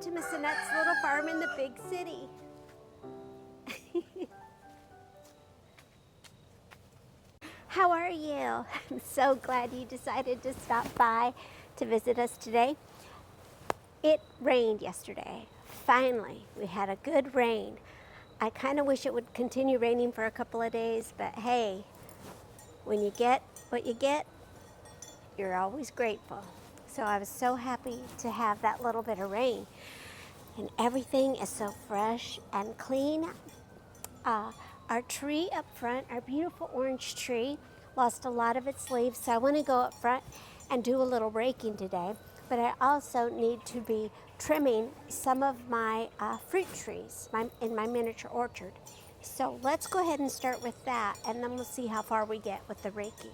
to Miss Annette's little farm in the big city. How are you? I'm so glad you decided to stop by to visit us today. It rained yesterday. Finally, we had a good rain. I kind of wish it would continue raining for a couple of days, but hey, when you get what you get, you're always grateful. So I was so happy to have that little bit of rain. And everything is so fresh and clean. Our tree up front, our beautiful orange tree, lost a lot of its leaves, so I want to go up front and do a little raking today. But I also need to be trimming some of my fruit trees in my miniature orchard. So let's go ahead and start with that, and then we'll see how far we get with the raking.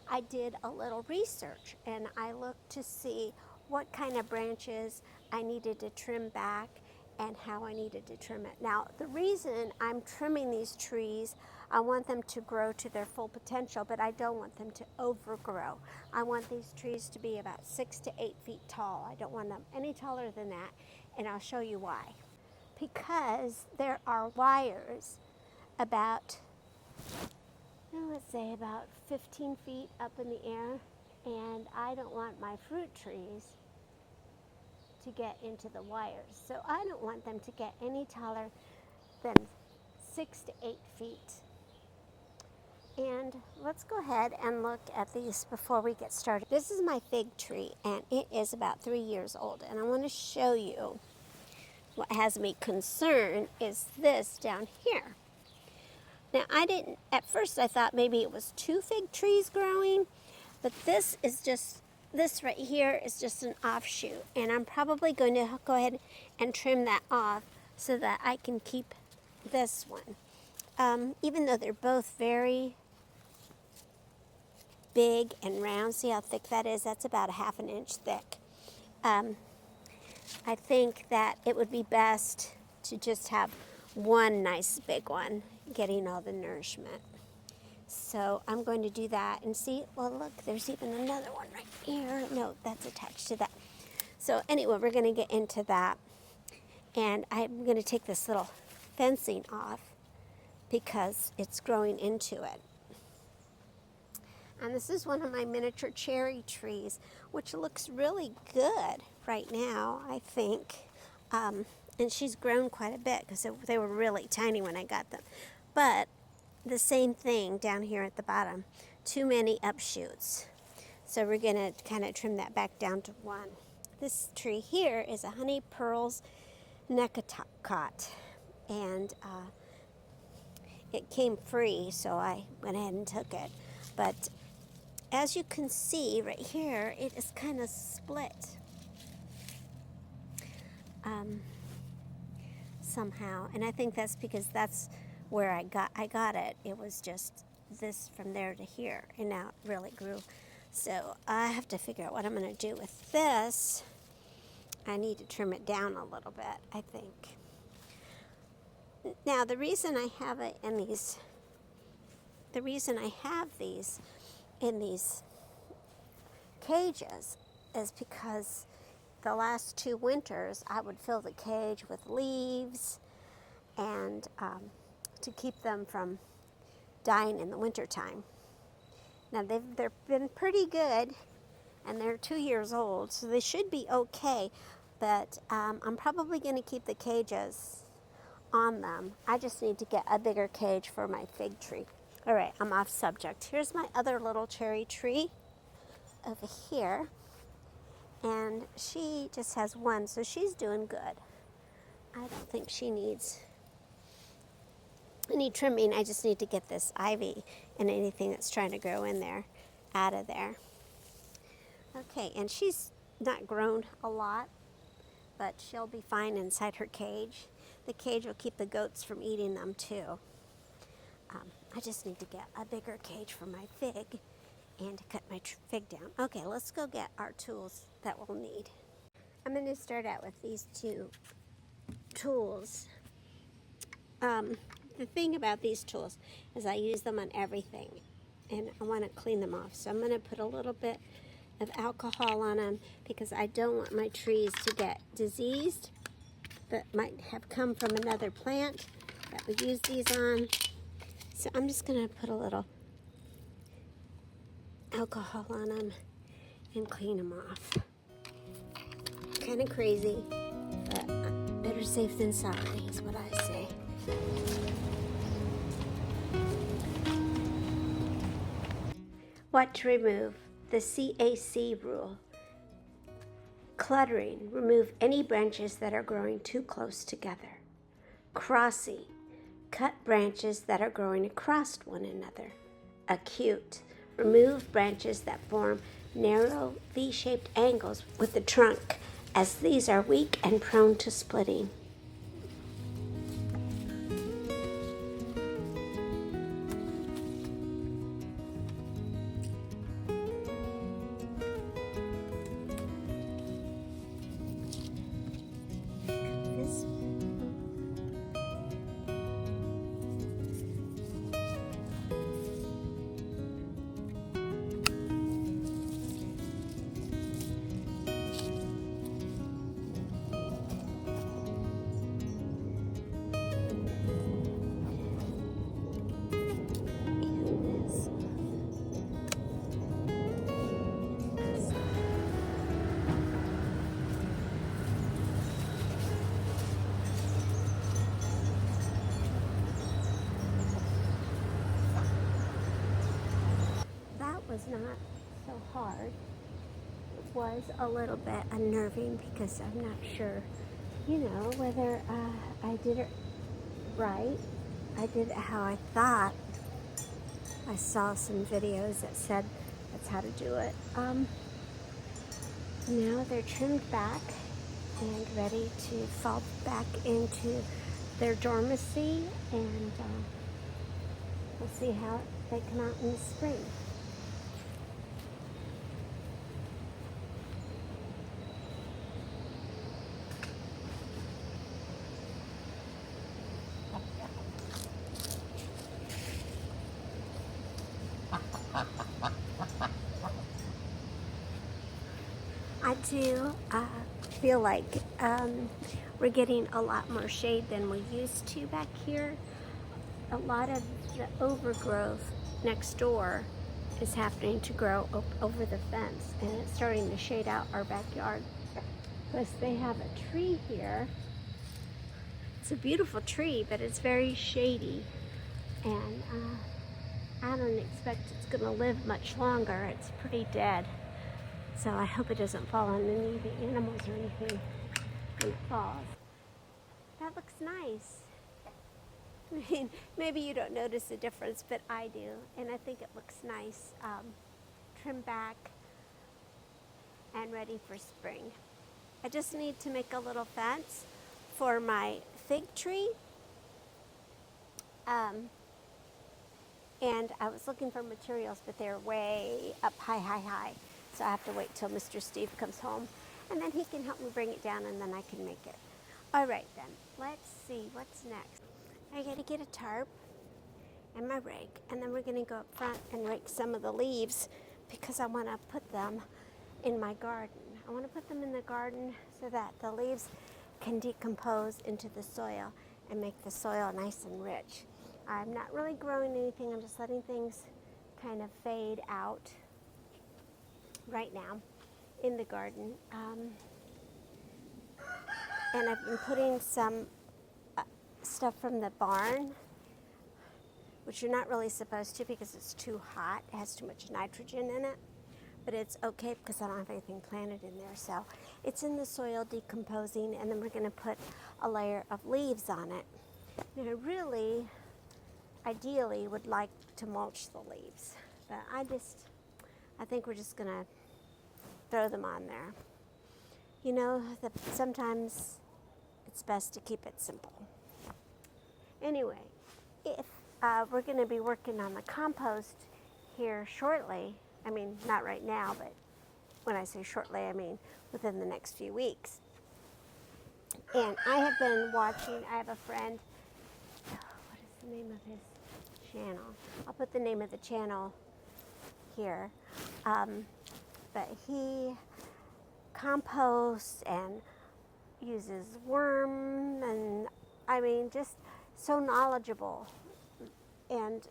I did a little research, and I looked to see what kind of branches I needed to trim back and how I needed to trim it. Now, the reason I'm trimming these trees, I want them to grow to their full potential, but I don't want them to overgrow. I want these trees to be about 6 to 8 feet tall. I don't want them any taller than that, and I'll show you why. Because there are wires about, let's say about 15 feet up in the air, and I don't want my fruit trees to get into the wires. So I don't want them to get any taller than 6 to 8 feet. And let's go ahead and look at these before we get started. This is my fig tree, and it is about 3 years old, and I want to show you what has me concerned is this down here. Now, at first I thought maybe it was 2 fig trees growing, but this right here is just an offshoot, and I'm probably going to go ahead and trim that off so that I can keep this one. Even though they're both very big and round, see how thick that is? That's about 1/2 inch thick. I think that it would be best to just have one nice big one getting all the nourishment. So I'm going to do that and see, well look, there's even another one right here. No, that's attached to that. So anyway, we're going to get into that. And I'm going to take this little fencing off because it's growing into it. And this is one of my miniature cherry trees, which looks really good right now, I think. And she's grown quite a bit because they were really tiny when I got them. But the same thing down here at the bottom, too many upshoots. So we're going to kind of trim that back down to 1. This tree here is a honey pearls necotocot, and it came free, so I went ahead and took it. But as you can see right here, it is kind of split somehow, and I think that's because that's where I got it. It was just this from there to here, and now it really grew. So I have to figure out what I'm going to do with this. I need to trim it down a little bit, I think. Now the reason I have it in these, in these cages is because the last 2 winters I would fill the cage with leaves and to keep them from dying in the wintertime. Now they've been pretty good, and they're 2 years old, so they should be okay, but I'm probably going to keep the cages on them. I just need to get a bigger cage for my fig tree. All right, I'm off subject. Here's my other little cherry tree over here, and she just has 1, so she's doing good. I don't think she needs any trimming. I just need to get this ivy and anything that's trying to grow in there out of there. Okay, and she's not grown a lot, but she'll be fine inside her cage. The cage will keep the goats from eating them too. I just need to get a bigger cage for my fig and to cut my fig down. Okay, let's go get our tools that we'll need. I'm going to start out with these 2 tools. The thing about these tools is I use them on everything, and I want to clean them off. So I'm going to put a little bit of alcohol on them because I don't want my trees to get diseased that might have come from another plant that we use these on. So I'm just going to put a little alcohol on them and clean them off. Kind of crazy, but better safe than sorry is what I say. What to remove? The CAC rule. Cluttering. Remove any branches that are growing too close together. Crossing. Cut branches that are growing across one another. Acute. Remove branches that form narrow V-shaped angles with the trunk, as these are weak and prone to splitting. Was not so hard. It was a little bit unnerving because I'm not sure, whether I did it right. I did it how I thought. I saw some videos that said that's how to do it. Now they're trimmed back and ready to fall back into their dormancy, and we'll see how they come out in the spring. I do feel like we're getting a lot more shade than we used to back here. A lot of the overgrowth next door is happening to grow over the fence, and it's starting to shade out our backyard. Plus they have a tree here. It's a beautiful tree, but it's very shady, and I don't expect it's going to live much longer. It's pretty dead. So I hope it doesn't fall on any of the animals or anything when it falls. That looks nice. I mean, maybe you don't notice a difference, but I do. And I think it looks nice, trimmed back and ready for spring. I just need to make a little fence for my fig tree. And I was looking for materials, but they're way up high. So I have to wait till Mr. Steve comes home, and then he can help me bring it down, and then I can make it. All right, then. Let's see what's next. I got to get a tarp and my rake, and then we're going to go up front and rake some of the leaves because I want to put them in my garden. I want to put them in the garden so that the leaves can decompose into the soil and make the soil nice and rich. I'm not really growing anything. I'm just letting things kind of fade out right now in the garden. And I've been putting some stuff from the barn, which you're not really supposed to because it's too hot. It has too much nitrogen in it. But it's okay because I don't have anything planted in there. So it's in the soil decomposing, and then we're going to put a layer of leaves on it. Now, I really, ideally, would like to mulch the leaves. But I think we're just going to throw them on there. Sometimes it's best to keep it simple. Anyway, if we're going to be working on the compost here shortly, I mean, not right now, but when I say shortly, I mean within the next few weeks. And I have been watching, I have a friend, what is the name of his channel? I'll put the name of the channel here. but he composts and uses worm, and I mean, just so knowledgeable and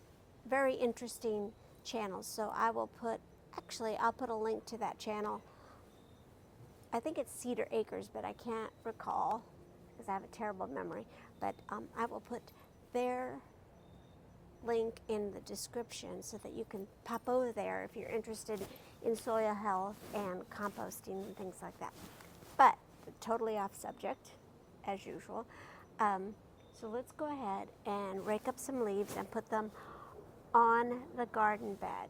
very interesting channels. So I will put, actually, I'll put a link to that channel. I think it's Cedar Acres, but I can't recall because I have a terrible memory. But I will put their link in the description so that you can pop over there if you're interested in soil health and composting and things like that. But totally off subject, as usual. So let's go ahead and rake up some leaves and put them on the garden bed.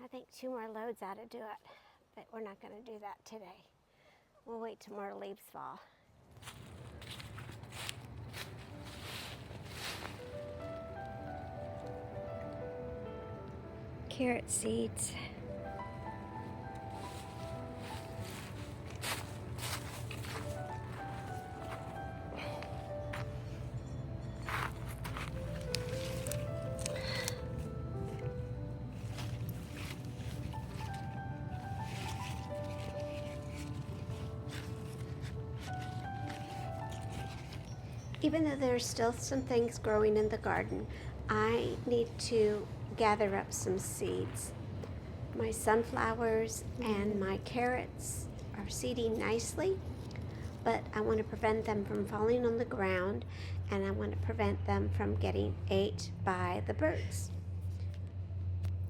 I think 2 more loads ought to do it, but we're not going to do that today. We'll wait till more leaves fall. Carrot seeds. Even though there's still some things growing in the garden, I need to gather up some seeds. My sunflowers and my carrots are seeding nicely, but I want to prevent them from falling on the ground, and I want to prevent them from getting ate by the birds.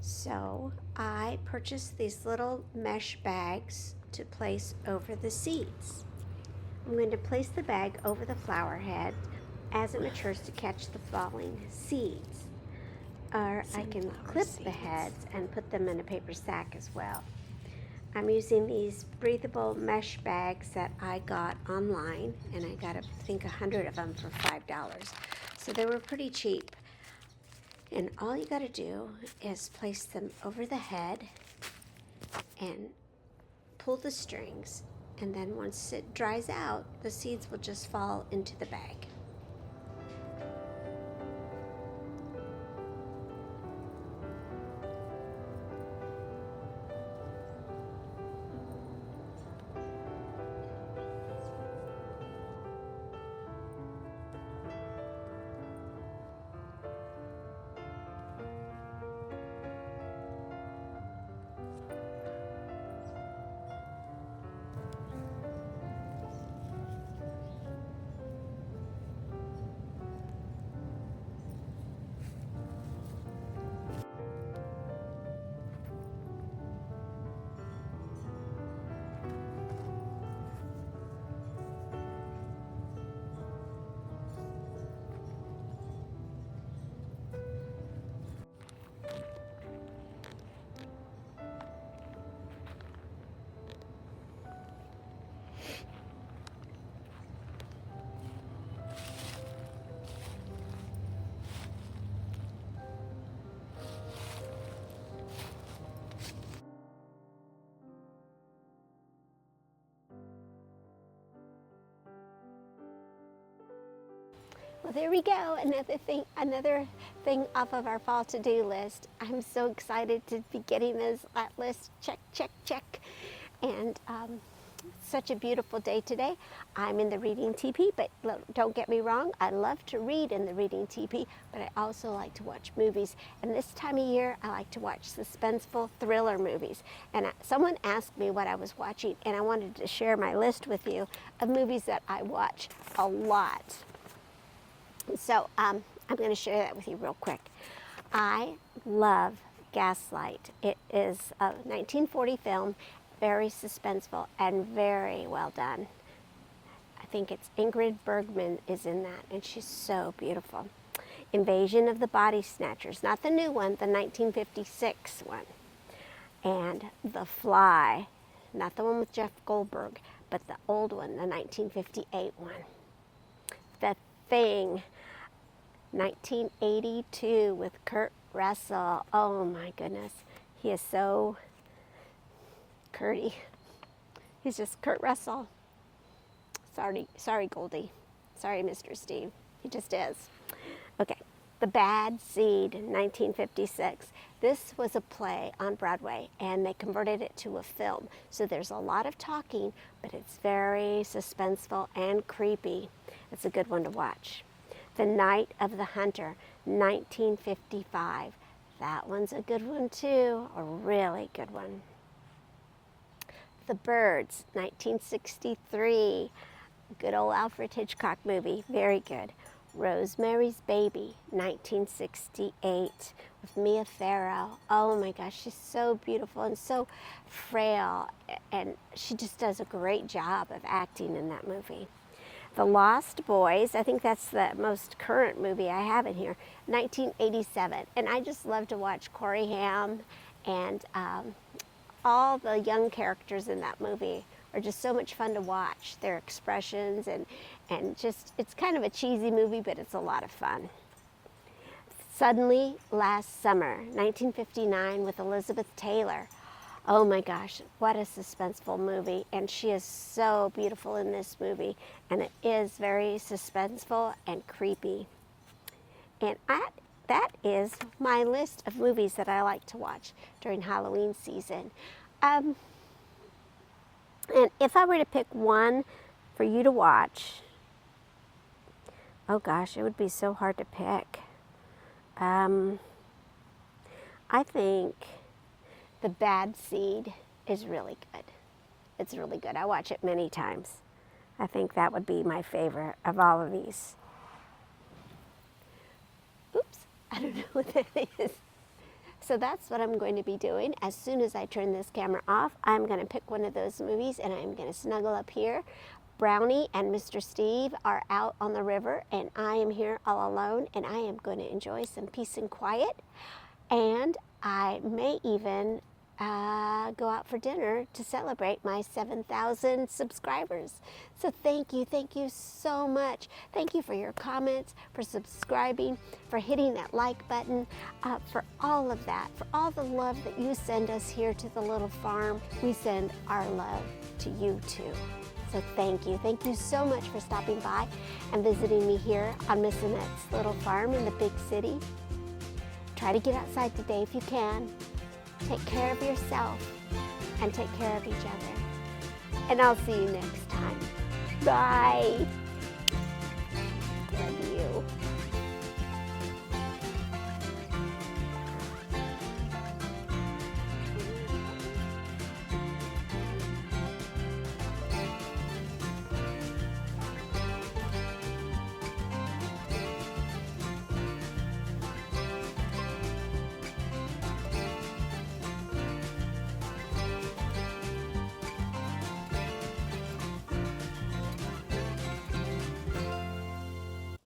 So I purchased these little mesh bags to place over the seeds. I'm going to place the bag over the flower head as it matures to catch the falling seeds. Or I can clip the heads and put them in a paper sack as well. I'm using these breathable mesh bags that I got online, and I got, I think, 100 of them for $5. So they were pretty cheap. And all you got to do is place them over the head and pull the strings. And then once it dries out, the seeds will just fall into the bag. Well, there we go. Another thing off of our fall to-do list. I'm so excited to be getting that list check, check, check. And such a beautiful day today. I'm in the reading teepee, but don't get me wrong, I love to read in the reading teepee, but I also like to watch movies. And this time of year, I like to watch suspenseful thriller movies. And someone asked me what I was watching, and I wanted to share my list with you of movies that I watch a lot. So I'm going to share that with you real quick. I love Gaslight. It is a 1940 film, very suspenseful and very well done. I think it's Ingrid Bergman is in that, and she's so beautiful. Invasion of the Body Snatchers, not the new one, the 1956 one. And The Fly, not the one with Jeff Goldberg, but the old one, the 1958 one. The Thing, 1982 with Kurt Russell. Oh my goodness, he is so Kurty. He's just Kurt Russell. Sorry, Goldie. Sorry, Mr. Steve. He just is. Okay, The Bad Seed, 1956. This was a play on Broadway, and they converted it to a film. So there's a lot of talking, but it's very suspenseful and creepy. It's a good one to watch. The Night of the Hunter, 1955. That one's a good one too, a really good one. The Birds, 1963. Good old Alfred Hitchcock movie, very good. Rosemary's Baby, 1968, with Mia Farrow. Oh my gosh, she's so beautiful and so frail, and she just does a great job of acting in that movie. The Lost Boys, I think that's the most current movie I have in here, 1987. And I just love to watch Corey Haim and all the young characters in that movie are just so much fun to watch. Their expressions and just, it's kind of a cheesy movie, but it's a lot of fun. Suddenly Last Summer, 1959 with Elizabeth Taylor. Oh my gosh, what a suspenseful movie. And she is so beautiful in this movie. And it is very suspenseful and creepy. And that is my list of movies that I like to watch during Halloween season. And if I were to pick one for you to watch, oh gosh, it would be so hard to pick. I think The Bad Seed is really good. It's really good. I watch it many times. I think that would be my favorite of all of these. Oops, I don't know what that is. So that's what I'm going to be doing. As soon as I turn this camera off, I'm going to pick one of those movies and I'm going to snuggle up here. Brownie and Mr. Steve are out on the river and I am here all alone, and I am going to enjoy some peace and quiet. And I may even go out for dinner to celebrate my 7,000 subscribers. So thank you so much. Thank you for your comments, for subscribing, for hitting that like button, for all of that, for all the love that you send us here to the little farm. We send our love to you too. So thank you so much for stopping by and visiting me here on Miss Annette's little farm in the big city. Try to get outside today if you can. Take care of yourself and take care of each other. And I'll see you next time. Bye. Love you.